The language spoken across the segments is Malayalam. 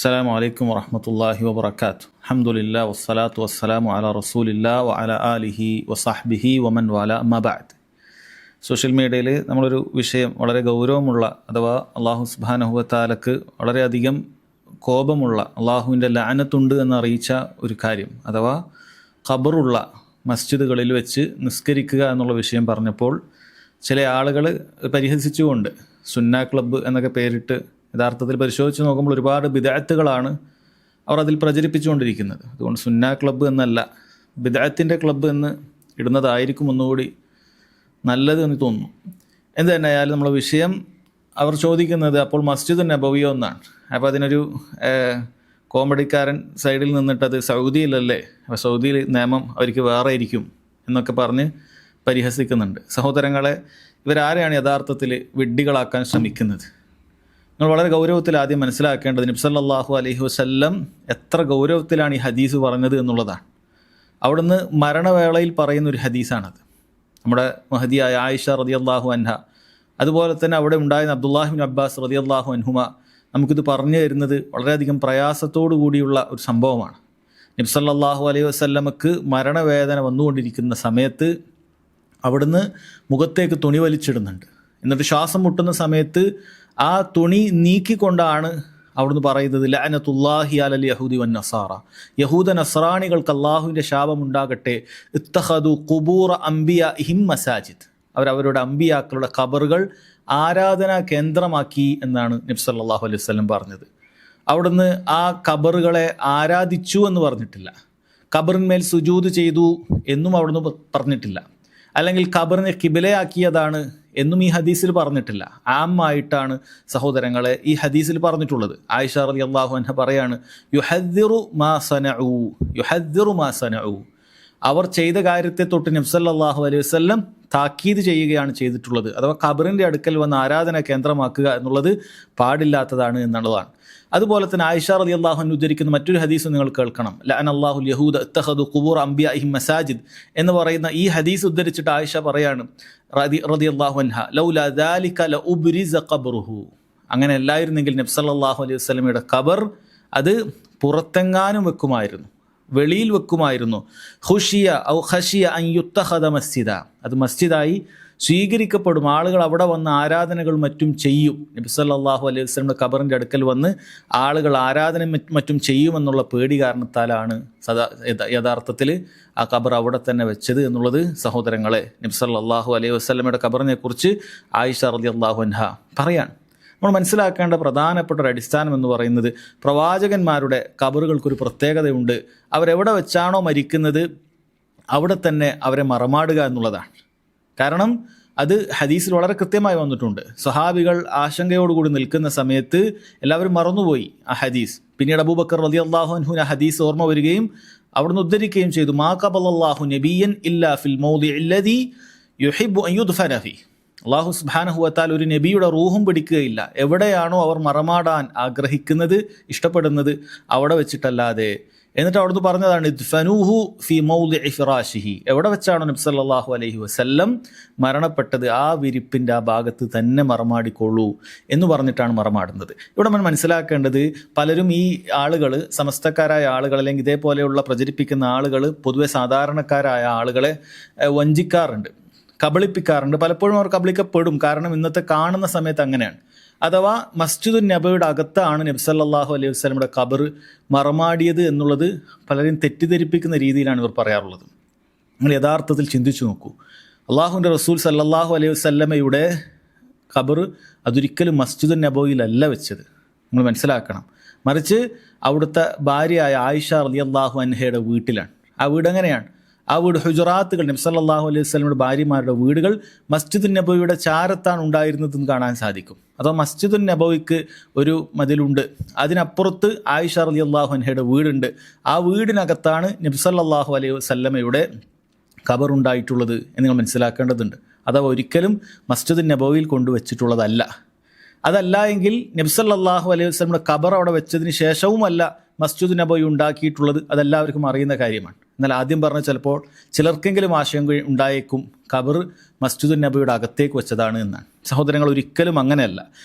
അസ്സലാമു അലൈക്കും വറഹ്മത്തുള്ളാഹി വബറകാതുഹു. അൽഹംദുലില്ലാഹി വസ്സലാത്തു വസ്സലാമു അലാ റസൂലില്ലാഹി വഅലാ ആലിഹി വസഹ്ബിഹി വമൻ വാലാ അമ്മാ ബഅദ്. സോഷ്യൽ മീഡിയയിൽ നമ്മളൊരു വിഷയം വളരെ ഗൗരവമുള്ള അഥവാ അല്ലാഹു സുബ്ഹാനഹു വ തആലക്ക് വളരെയധികം കോപമുള്ള അള്ളാഹുവിൻ്റെ ലഅനത്തുണ്ട് എന്നറിയിച്ച ഒരു കാര്യം അഥവാ ഖബറുള്ള മസ്ജിദുകളിൽ വെച്ച് നിസ്കരിക്കുക എന്നുള്ള വിഷയം പറഞ്ഞപ്പോൾ ചില ആളുകൾ പരിഹസിച്ചുകൊണ്ട് സുന്ന ക്ലബ്ബ് എന്നൊക്കെ പേരിട്ട് യഥാർത്ഥത്തിൽ പരിശോധിച്ച് നോക്കുമ്പോൾ ഒരുപാട് ബിദ്അത്തുകളാണ് അവർ അതിൽ പ്രചരിപ്പിച്ചുകൊണ്ടിരിക്കുന്നത്. അതുകൊണ്ട് സുന്ന ക്ലബ്ബ് എന്നല്ല ബിദ്അത്തിൻ്റെ ക്ലബ്ബ് എന്ന് ഇടുന്നതായിരിക്കും ഒന്നുകൂടി നല്ലത് എന്ന് തോന്നുന്നു. എന്ത് തന്നെയായാലും നമ്മളെ വിഷയം അവർ ചോദിക്കുന്നത് അപ്പോൾ മസ്ജിദ് നബവിയോ എന്നാണ്. അപ്പോൾ അതിനൊരു കോമഡിക്കാരൻ സൈഡിൽ നിന്നിട്ട് അത് സൗദിയിലല്ലേ, അപ്പോൾ സൗദിയിൽ നിയമം അവർക്ക് വേറെ ആയിരിക്കും എന്നൊക്കെ പറഞ്ഞ് പരിഹസിക്കുന്നുണ്ട്. സഹോദരങ്ങളെ, ഇവരാരെയാണ് യഥാർത്ഥത്തിൽ വിഡ്ഢികളാക്കാൻ ശ്രമിക്കുന്നത്? നിങ്ങൾ വളരെ ഗൗരവത്തിൽ ആദ്യം മനസ്സിലാക്കേണ്ടത് നബി സല്ലല്ലാഹു അലൈഹി വസല്ലം എത്ര ഗൗരവത്തിലാണ് ഈ ഹദീസ് പറഞ്ഞത് എന്നുള്ളതാണ്. അവിടുന്ന് മരണവേളയിൽ പറയുന്ന ഒരു ഹദീസാണത്. നമ്മുടെ മഹദിയായ ആയിഷ റളിയല്ലാഹു അൻഹ, അതുപോലെ തന്നെ അവിടെ ഉണ്ടായിരുന്ന അബ്ദുല്ലാഹി ഇബ്നു അബ്ബാസ് റളിയല്ലാഹു അൻഹുമ നമുക്കിത് പറഞ്ഞു തരുന്നത് വളരെയധികം പ്രയാസത്തോടു കൂടിയുള്ള ഒരു സംഭവമാണ്. നബി സല്ലല്ലാഹു അലൈഹി വസല്ലമക്ക് മരണവേദന വന്നുകൊണ്ടിരിക്കുന്ന സമയത്ത് അവിടുന്ന് മുഖത്തേക്ക് തുണി വലിച്ചിടുന്നുണ്ട്. എന്നിട്ട് ശ്വാസം മുട്ടുന്ന സമയത്ത് ആ തുണി നീക്കിക്കൊണ്ടാണ് അവിടുന്ന് പറയുന്നത് ലഅനത്തുല്ലാഹി അലൽ യഹൂദി വൻ നസാറ, യഹൂദ നസ്രാണികൾക്ക് അള്ളാഹുവിൻ്റെ ശാപം ഉണ്ടാകട്ടെ, ഇത്തഖദു ഖുബൂറ അംബിയാഇഹിം മസാജിദ്, അവരവരുടെ അമ്പിയാക്കളുടെ ഖബറുകൾ ആരാധനാ കേന്ദ്രമാക്കി എന്നാണ് നബി സല്ലല്ലാഹു അലൈഹി വസല്ലം പറഞ്ഞത്. അവിടുന്ന് ആ ഖബറുകളെ ആരാധിച്ചു എന്ന് പറഞ്ഞിട്ടില്ല, ഖബറിന്മേൽ സുജൂദ് ചെയ്തു എന്നും അവിടുന്ന് പറഞ്ഞിട്ടില്ല, അല്ലെങ്കിൽ ഖബറിനെ കിബിലയാക്കിയതാണ് എന്നും ഈ ഹദീസിൽ പറഞ്ഞിട്ടില്ല. ആമായിട്ടാണ് സഹോദരങ്ങളെ ഈ ഹദീസിൽ പറഞ്ഞിട്ടുള്ളത്. ആയിഷ റളിയല്ലാഹു അൻഹ പറയാണ്, യുഹദ്ദിറു മാ സനഉ, അവർ ചെയ്ത കാര്യത്തെ തൊട്ട് നബി സല്ലല്ലാഹു അലൈഹി വസല്ലം താക്കീത് ചെയ്യുകയാണ് ചെയ്തിട്ടുള്ളത്. അഥവാ ഖബറിൻ്റെ അടുക്കൽ വന്ന് ആരാധന കേന്ദ്രമാക്കുക എന്നുള്ളത് പാടില്ലാത്തതാണ് എന്നുള്ളതാണ്. അതുപോലെ തന്നെ ആയിഷ റളിയല്ലാഹു അൻഹ ഉദ്ധരിക്കുന്ന മറ്റൊരു ഹദീസ് നിങ്ങൾ കേൾക്കണം. ലഅനല്ലാഹുൽ യഹൂദ ഇത്തഖദു ഖുബൂറ അംബിയാഇഹിം മസാജിദ് എന്ന് പറയുന്ന ഈ ഹദീസ് ഉദ്ധരിച്ചിട്ട് ആയിഷ പറയാണ് റളിയല്ലാഹു അൻഹ, ലൗലാ ദാലിക ലഉബ്രിസ ഖബ്റുഹു, അങ്ങനെ അല്ലായിരുന്നെങ്കിൽ നബി സല്ലല്ലാഹു അലൈഹി വസല്ലമയുടെ ഖബർ അത് പുറത്തെങ്ങാനും വെക്കുമായിരുന്നു, വെളിയിൽ വെക്കുമായിരുന്നു. ഖുഷിയ ഔ ഖശിയ അൻ യുത്തഖദ മസ്ജിദ, അത് മസ്ജിദായി സ്വീകരിക്കപ്പെടും, ആളുകൾ അവിടെ വന്ന് ആരാധനകൾ മറ്റും ചെയ്യും. നബി സല്ലല്ലാഹു അലൈഹി വസല്ലമയുടെ ഖബറിൻ്റെ അടുക്കൽ വന്ന് ആളുകൾ ആരാധന മറ്റും ചെയ്യുമെന്നുള്ള പേടി കാരണത്താലാണ് യഥാർത്ഥത്തിൽ ആ ഖബർ അവിടെ തന്നെ വെച്ചത് എന്നുള്ളത് സഹോദരങ്ങളെ നബി സല്ലല്ലാഹു അലൈഹി വസല്ലമയുടെ ഖബറിനെ കുറിച്ച് ആയിഷ റളിയല്ലാഹു അൻഹ പറയാണ്. നമ്മൾ മനസ്സിലാക്കേണ്ട പ്രധാനപ്പെട്ട ഒരു അടിസ്ഥാനം എന്ന് പറയുന്നത് പ്രവാചകന്മാരുടെ ഖബറുകൾക്കൊരു പ്രത്യേകതയുണ്ട്. അവരെവിടെ വെച്ചാണോ മരിക്കുന്നത് അവിടെ തന്നെ അവരെ മറമാടുക എന്നുള്ളതാണ്. കാരണം അത് ഹദീസിൽ വളരെ കൃത്യമായി വന്നിട്ടുണ്ട്. സ്വഹാബികൾ ആശങ്കയോടുകൂടി നിൽക്കുന്ന സമയത്ത് എല്ലാവരും മറന്നുപോയി ആ ഹദീസ്. പിന്നീട് അബൂബക്കർ റളിയല്ലാഹു അൻഹു ആ ഹദീസ് ഓർമ്മ വരികയും അവിടുന്ന് ഉദ്ധരിക്കുകയും ചെയ്തു, മാ ഖബലല്ലാഹു നബിയ്യൻ ഇല്ലാ ഫിൽ മൗദിഇല്ലദീ യുഹിബ്ബു അൻ യുദ്ഫന ഫീ, അല്ലാഹു സുബ്ഹാനഹു വ തആല ഒരു നബിയുടെ റൂഹും പിടിക്കുകയില്ല എവിടെയാണോ അവർ മറമാടാൻ ആഗ്രഹിക്കുന്നത്, ഇഷ്ടപ്പെടുന്നത് അവിടെ വെച്ചിട്ടല്ലാതെ. എന്നിട്ട് അവിടുന്ന് പറഞ്ഞതാണ് ഇദ്ഫനൂഹു ഫീ മൗദിഇ ഫിറാശിഹി, എവിടെ വെച്ചാണോ നബി സല്ലല്ലാഹു അലൈഹി വസല്ലം മരണപ്പെട്ടത് ആ വിരിപ്പിൻ്റെ ആ ഭാഗത്ത് തന്നെ മറമാടിക്കൊള്ളൂ എന്ന് പറഞ്ഞിട്ടാണ് മറമാടുന്നത്. ഇവിടെ നമ്മൾ മനസ്സിലാക്കേണ്ടത്, പലരും ഈ ആളുകൾ, സമസ്തക്കാരായ ആളുകൾ അല്ലെങ്കിൽ ഇതേപോലെയുള്ള പ്രചരിപ്പിക്കുന്ന ആളുകൾ പൊതുവെ സാധാരണക്കാരായ ആളുകളെ വഞ്ചിക്കാറുണ്ട്, കബളിപ്പിക്കാറുണ്ട്. പലപ്പോഴും അവർ കബളിക്കപ്പെടും. കാരണം ഇന്നത്തെ കാണുന്ന സമയത്ത് അങ്ങനെയാണ്. അഥവാ മസ്ജിദുൻ നബവിയുടെ അകത്താണ് നബി സല്ലല്ലാഹു അലൈഹി വസല്ലമയുടെ ഖബർ മറമാടിയത് എന്നുള്ളത് പലരും തെറ്റിദ്ധരിപ്പിക്കുന്ന രീതിയിലാണ് ഇവർ പറയാറുള്ളത്. നിങ്ങൾ യഥാർത്ഥത്തിൽ ചിന്തിച്ചു നോക്കൂ, അള്ളാഹുവിൻ്റെ റസൂൽ സല്ലല്ലാഹു അലൈഹി വസല്ലമയുടെ ഖബർ അതൊരിക്കലും മസ്ജിദുൻ നബവിയിലല്ല വെച്ചത്, നിങ്ങൾ മനസ്സിലാക്കണം. മറിച്ച് അവിടുത്തെ ഭാര്യയായ ആയിഷ റളിയല്ലാഹു അൻഹയുടെ വീട്ടിലാണ്. ആ വീട് എങ്ങനെയാണ്? ആ വീട് ഹുജറാത്തുകൾ, നബി സല്ലല്ലാഹു അലൈഹി വസല്ലമയുടെ ഭാര്യമാരുടെ വീടുകൾ മസ്ജിദുൻ നബവിയുടെ ചാരത്താണ് ഉണ്ടായിരുന്നതെന്ന് കാണാൻ സാധിക്കും. അഥവാ മസ്ജിദുൻ നബവിക്ക് ഒരു മതിലുണ്ട്, അതിനപ്പുറത്ത് ആയിഷ റളിയല്ലാഹു അൻഹയുടെ വീടുണ്ട്. ആ വീടിനകത്താണ് നബി സല്ലല്ലാഹു അലൈഹി വസല്ലമയുടെ ഖബർ ഉണ്ടായിട്ടുള്ളത് എന്ന് നിങ്ങൾ മനസ്സിലാക്കേണ്ടതുണ്ട്. അഥവാ ഒരിക്കലും മസ്ജിദുൻ നബവിയിൽ കൊണ്ടുവച്ചിട്ടുള്ളതല്ല. അതല്ല എങ്കിൽ നബി സല്ലല്ലാഹു അലൈഹി വസല്ലമയുടെ ഖബർ അവിടെ വെച്ചതിന് ശേഷവുമല്ല മസ്ജിദ് നബവി ഉണ്ടാക്കിയിട്ടുള്ളത്, അതെല്ലാവർക്കും അറിയുന്ന കാര്യമാണ്. എന്നാൽ ആദ്യം പറഞ്ഞ ചിലപ്പോൾ ചിലർക്കെങ്കിലും ആശങ്ക ഉണ്ടായേക്കും ഖബർ മസ്ജിദുൻ നബവിയുടെ അകത്തേക്ക് വെച്ചതാണ് എന്നാണ്. സഹോദരങ്ങൾ, ഒരിക്കലും അങ്ങനെയല്ല.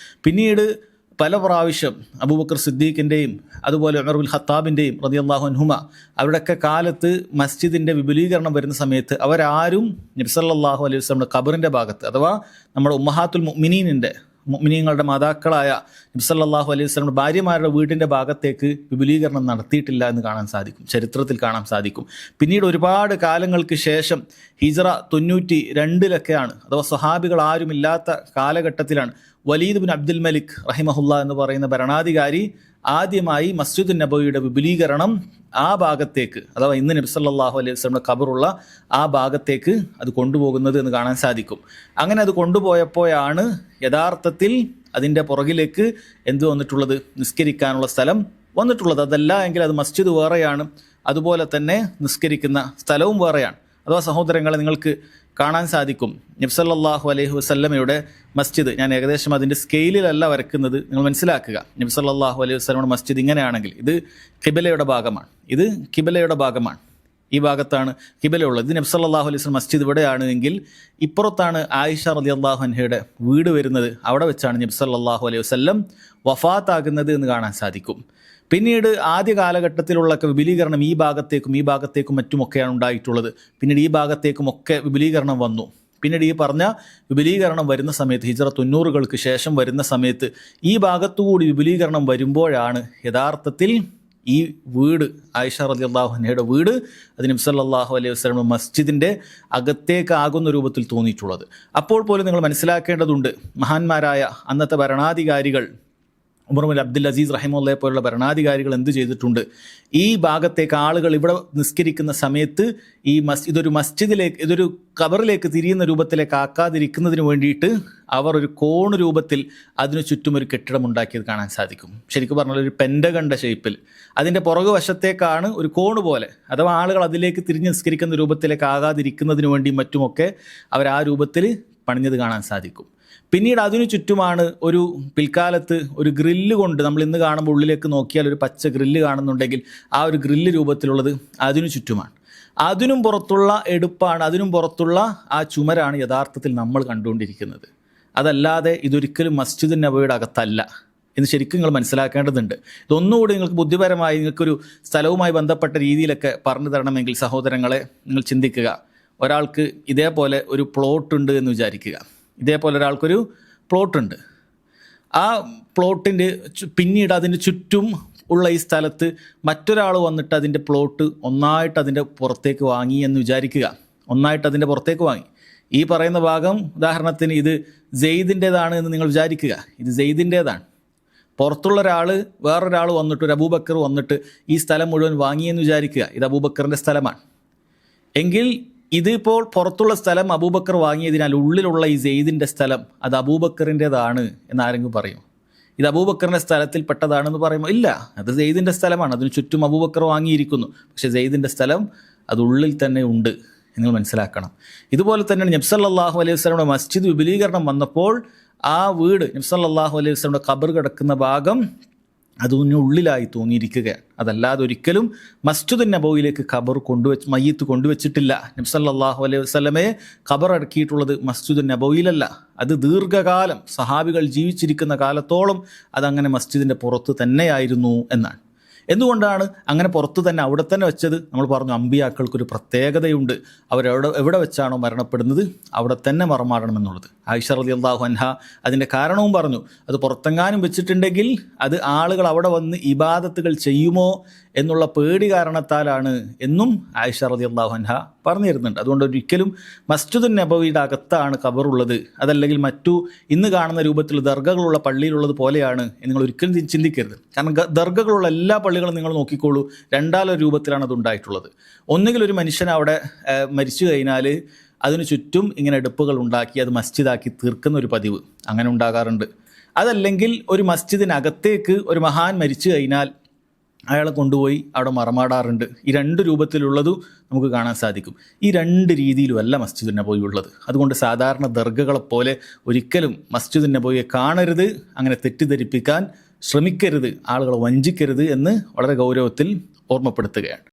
പിന്നീട് പല പ്രാവശ്യം അബൂബക്കർ സിദ്ദീഖിൻ്റെയും അതുപോലെ ഉമർ ബിൻ ഖത്താബിൻ്റെയും റളിയല്ലാഹു അൻഹുമ അവരുടെയൊക്കെ കാലത്ത് മസ്ജിദിൻ്റെ വിപുലീകരണം വരുന്ന സമയത്ത് അവരാരും നബി സല്ലല്ലാഹു അലൈഹി വസല്ലമയുടെ ഖബറിൻ്റെ ഭാഗത്ത്, അഥവാ നമ്മുടെ ഉമ്മഹാത്തുൽ മുഅ്മിനീങ്ങളുടെ മാതാക്കളായ നബി സല്ലല്ലാഹു അലൈഹി വസല്ലമയുടെ ഭാര്യമാരുടെ വീടിൻ്റെ ഭാഗത്തേക്ക് വിപുലീകരണം നടത്തിയിട്ടില്ല എന്ന് കാണാൻ സാധിക്കും, ചരിത്രത്തിൽ കാണാൻ സാധിക്കും. പിന്നീട് ഒരുപാട് കാലങ്ങൾക്ക് ശേഷം ഹിജ്റ 92-ലൊക്കെയാണ്, അഥവാ സ്വഹാബികൾ ആരുമില്ലാത്ത കാലഘട്ടത്തിലാണ് വലീദ് ബിൻ അബ്ദുൽ മലിക് റഹിമഹുല്ല എന്ന് പറയുന്ന ഭരണാധികാരി ആദ്യമായി മസ്ജിദുൻ നബവിയുടെ വിപുലീകരണം ആ ഭാഗത്തേക്ക്, അഥവാ ഇന്ന് നബി സല്ലല്ലാഹു അലൈഹി വസല്ലമയുടെ ഖബറുള്ള ആ ഭാഗത്തേക്ക് അത് കൊണ്ടുപോകുന്നത് എന്ന് കാണാൻ സാധിക്കും. അങ്ങനെ അത് കൊണ്ടുപോയപ്പോഴാണ് യഥാർത്ഥത്തിൽ അതിൻ്റെ പുറകിലേക്ക് എന്ത് വന്നിട്ടുള്ളത്, നിസ്കരിക്കാനുള്ള സ്ഥലം വന്നിട്ടുള്ളത്. അതല്ല എങ്കിൽ അത് മസ്ജിദ് വേറെയാണ്, അതുപോലെ തന്നെ നിസ്കരിക്കുന്ന സ്ഥലവും വേറെയാണ്. അഥവാ സഹോദരങ്ങളെ, നിങ്ങൾക്ക് കാണാൻ സാധിക്കും നബി സല്ലല്ലാഹു അലൈഹി വസല്ലമയുടെ മസ്ജിദ്, ഞാൻ ഏകദേശം അതിൻ്റെ സ്കെയിലിലല്ല വരക്കുന്നത്, നിങ്ങൾ മനസ്സിലാക്കുക. നബി സല്ലല്ലാഹു അലൈഹി വസല്ലമയുടെ മസ്ജിദ് ഇങ്ങനെയാണെങ്കിൽ ഇത് ഖിബലയുടെ ഭാഗമാണ്, ഇത് ഖിബലയുടെ ഭാഗമാണ്, ഈ ഭാഗത്താണ് ഖിബല ഉള്ളത്. ഇത് നബി സല്ലല്ലാഹു അലൈഹി വസല്ലം മസ്ജിദ് ഇവിടെയാണ് എങ്കിൽ ഇപ്പുറത്താണ് ആയിഷ റളിയല്ലാഹു അൻഹയുടെ വീട് വരുന്നത്, അവിടെ വെച്ചാണ് നബി സല്ലല്ലാഹു അലൈഹി വസല്ലം വഫാത്താകുന്നത് എന്ന് കാണാൻ സാധിക്കും. പിന്നീട് ആദ്യ കാലഘട്ടത്തിലുള്ള വിപുലീകരണം ഈ ഭാഗത്തേക്കും മറ്റുമൊക്കെയാണ് ഉണ്ടായിട്ടുള്ളത്. പിന്നീട് ഈ ഭാഗത്തേക്കുമൊക്കെ വിപുലീകരണം വന്നു. പിന്നീട് ഈ പറഞ്ഞ വിപുലീകരണം വരുന്ന സമയത്ത് ഹിജ്റ 90-കൾക്ക് ശേഷം വരുന്ന സമയത്ത് ഈ ഭാഗത്തുകൂടി വിപുലീകരണം വരുമ്പോഴാണ് യഥാർത്ഥത്തിൽ ഈ വീട്, ആയിഷ റളിയല്ലാഹു അൻഹയുടെ വീട്, അത് നബി സല്ലല്ലാഹു അലൈഹി വസല്ലം മസ്ജിദിൻ്റെ അകത്തേക്കാകുന്ന രൂപത്തിൽ തോന്നിയിട്ടുള്ളത്. അപ്പോൾ പോലും നിങ്ങൾ മനസ്സിലാക്കേണ്ടതുണ്ട്, മഹാന്മാരായ അന്നത്തെ ഭരണാധികാരികൾ ഉമർ ബിൻ അബ്ദുൽ അസീസ് റഹിമഹുല്ലയെ പോലുള്ള ഭരണാധികാരികൾ എന്ത് ചെയ്തിട്ടുണ്ട്, ഈ ഭാഗത്തേക്ക് ആളുകൾ ഇവിടെ നിസ്കരിക്കുന്ന സമയത്ത് ഇതൊരു ഖബറിലേക്ക് തിരിയുന്ന രൂപത്തിലേക്ക് ആക്കാതിരിക്കുന്നതിന് വേണ്ടിയിട്ട് അവർ ഒരു കോണ് രൂപത്തിൽ അതിനു ചുറ്റും ഒരു കെട്ടിടം ഉണ്ടാക്കിയത് കാണാൻ സാധിക്കും. ശരിക്കും പറഞ്ഞാൽ ഒരു പെൻഡഗണ്ട ഷേപ്പിൽ അതിൻ്റെ പുറകു വശത്തേക്കാണ് ഒരു കോണ് പോലെ, അഥവാ ആളുകൾ അതിലേക്ക് തിരിഞ്ഞ് നിസ്കരിക്കുന്ന രൂപത്തിലേക്ക് ആകാതിരിക്കുന്നതിന് വേണ്ടിയും മറ്റുമൊക്കെ അവർ ആ രൂപത്തിൽ പണിഞ്ഞത് കാണാൻ സാധിക്കും. പിന്നീട് അതിനു ചുറ്റുമാണ് ഒരു പിൽക്കാലത്ത് ഒരു ഗ്രില്ല് കൊണ്ട്, നമ്മൾ ഇന്ന് കാണുമ്പോൾ ഉള്ളിലേക്ക് നോക്കിയാൽ ഒരു പച്ച ഗ്രില്ല് കാണുന്നുണ്ടെങ്കിൽ ആ ഒരു ഗ്രില്ല് രൂപത്തിലുള്ളത് അതിനു ചുറ്റുമാണ്. അതിനും പുറത്തുള്ള എടുപ്പാണ്, അതിനും പുറത്തുള്ള ആ ചുമരാണ് യഥാർത്ഥത്തിൽ നമ്മൾ കണ്ടുകൊണ്ടിരിക്കുന്നത്. അതല്ലാതെ ഇതൊരിക്കലും മസ്ജിദുൻ നബവിയുടെ അകത്തല്ല എന്ന് ശരിക്കും നിങ്ങൾ മനസ്സിലാക്കേണ്ടതുണ്ട്. ഇതൊന്നുകൂടി നിങ്ങൾക്ക് ബുദ്ധിപരമായി നിങ്ങൾക്കൊരു സ്ഥലവുമായി ബന്ധപ്പെട്ട രീതിയിലൊക്കെ പറഞ്ഞു തരണമെങ്കിൽ സഹോദരങ്ങളെ, നിങ്ങൾ ചിന്തിക്കുക. ഒരാൾക്ക് ഇതേപോലെ ഒരു പ്ലോട്ട് ഉണ്ട് എന്ന് വിചാരിക്കുക. ഇതേപോലെ ഒരാൾക്കൊരു പ്ലോട്ടുണ്ട്. ആ പ്ലോട്ടിൻ്റെ പിന്നീട് അതിൻ്റെ ചുറ്റും ഉള്ള ഈ സ്ഥലത്ത് മറ്റൊരാൾ വന്നിട്ട് അതിൻ്റെ പ്ലോട്ട് ഒന്നായിട്ട് അതിൻ്റെ പുറത്തേക്ക് വാങ്ങി എന്ന് വിചാരിക്കുക. ഒന്നായിട്ട് അതിൻ്റെ പുറത്തേക്ക് വാങ്ങി. ഈ പറയുന്ന ഭാഗം ഉദാഹരണത്തിന് ഇത് സെയ്ദിൻ്റേതാണ് എന്ന് നിങ്ങൾ വിചാരിക്കുക. ഇത് സെയ്ദിൻ്റേതാണ്. പുറത്തുള്ള ഒരാൾ, വേറൊരാൾ വന്നിട്ട്, ഒരു അബൂബക്കർ വന്നിട്ട് ഈ സ്ഥലം മുഴുവൻ വാങ്ങിയെന്ന് വിചാരിക്കുക. ഇത് അബൂബക്കറിൻ്റെ സ്ഥലമാണ് എങ്കിൽ ഇതിപ്പോൾ പുറത്തുള്ള സ്ഥലം അബൂബക്കർ വാങ്ങിയതിനാൽ ഉള്ളിലുള്ള ഈ സെയ്ദിൻ്റെ സ്ഥലം അത് അബൂബക്കറിൻ്റേതാണ് എന്നാരെങ്കിലും പറയും? ഇത് അബൂബക്കറിൻ്റെ സ്ഥലത്തിൽ പെട്ടതാണെന്ന് പറയുമ്പോൾ ഇല്ല, അത് സെയ്ദിൻ്റെ സ്ഥലമാണ്, അതിന് ചുറ്റും അബൂബക്കർ വാങ്ങിയിരിക്കുന്നു. പക്ഷേ സെയ്ദിൻ്റെ സ്ഥലം അത് ഉള്ളിൽ തന്നെ ഉണ്ട് നിങ്ങൾ മനസ്സിലാക്കണം. ഇതുപോലെ തന്നെയാണ് നബി സല്ലല്ലാഹു അലൈഹി വസല്ലമയുടെ മസ്ജിദ് വിപുലീകരണം വന്നപ്പോൾ ആ വീട്, നബി സല്ലല്ലാഹു അലൈഹി വസല്ലമയുടെ ഖബർ കിടക്കുന്ന ഭാഗം അതിനുള്ളിലായി തോന്നിയിരിക്കുകയാണ്. അതല്ലാതെ ഒരിക്കലും മസ്ജിദുൻ നബവിയിലേക്ക് ഖബർ മയ്യിത്ത് കൊണ്ടുവച്ചിട്ടില്ല. നബി സല്ലല്ലാഹു അലൈഹി വസല്ലമയെ ഖബർ അടക്കിയിട്ടുള്ളത് മസ്ജിദുൻ നബവിയിലല്ല. അത് ദീർഘകാലം സഹാബികൾ ജീവിച്ചിരിക്കുന്ന കാലത്തോളം അതങ്ങനെ മസ്ജിദിൻ്റെ പുറത്ത് തന്നെയായിരുന്നു എന്നാണ്. എന്തുകൊണ്ടാണ് അങ്ങനെ പുറത്ത് തന്നെ അവിടെ തന്നെ വെച്ചത്? നമ്മൾ പറഞ്ഞു, അമ്പിയാക്കൾക്കൊരു പ്രത്യേകതയുണ്ട്. എവിടെ വെച്ചാണോ മരണപ്പെടുന്നത് അവിടെ തന്നെ മറമാടണമെന്നുള്ളത്. ആയിഷ റളിയല്ലാഹു അൻഹ അതിൻ്റെ കാരണവും പറഞ്ഞു. അത് പുറത്തെങ്ങാനും വെച്ചിട്ടുണ്ടെങ്കിൽ അത് ആളുകൾ അവിടെ വന്ന് ഇബാദത്തുകൾ ചെയ്യുമോ എന്നുള്ള പേടി കാരണത്താലാണ് എന്നും ആയിഷ റളിയല്ലാഹു അൻഹ പറഞ്ഞു തരുന്നുണ്ട്. അതുകൊണ്ട് ഒരിക്കലും മസ്ജിദുൻ നബവിയുടെ അകത്താണ് ഖബറുള്ളത്, അതല്ലെങ്കിൽ മറ്റു ഇന്ന് കാണുന്ന രൂപത്തിൽ ദർഗകളുള്ള പള്ളിയിലുള്ളത് പോലെയാണ് നിങ്ങൾ ഒരിക്കലും ചിന്തിക്കരുത്. കാരണം ദർഗകളുള്ള എല്ലാ പള്ളികളും നിങ്ങൾ നോക്കിക്കോളൂ, രണ്ടാലൊരു രൂപത്തിലാണ് അത് ഉണ്ടായിട്ടുള്ളത്. ഒന്നുകിൽ ഒരു മനുഷ്യൻ അവിടെ മരിച്ചു കഴിഞ്ഞാൽ അതിനു ചുറ്റും ഇങ്ങനെ എടുപ്പുകൾ ഉണ്ടാക്കി അത് മസ്ജിദാക്കി തീർക്കുന്ന ഒരു പതിവ് അങ്ങനെ ഉണ്ടാകാറുണ്ട്. അതല്ലെങ്കിൽ ഒരു മസ്ജിദിനകത്തേക്ക് ഒരു മഹാൻ മരിച്ചു കഴിഞ്ഞാൽ അയാളെ കൊണ്ടുപോയി അവിടെ മറമാടാറുണ്ട്. ഈ രണ്ട് രൂപത്തിലുള്ളതും നമുക്ക് കാണാൻ സാധിക്കും. ഈ രണ്ട് രീതിയിലുമല്ല മസ്ജിദുൻ നബവി ഉള്ളത്. അതുകൊണ്ട് സാധാരണ ദർഗകളെപ്പോലെ ഒരിക്കലും മസ്ജിദുൻ നബവിയെ കാണരുത്, അങ്ങനെ തെറ്റിദ്ധരിപ്പിക്കാൻ ശ്രമിക്കരുത്, ആളുകളെ വഞ്ചിക്കരുത് എന്ന് വളരെ ഗൗരവത്തിൽ ഓർമ്മപ്പെടുത്തുകയാണ്.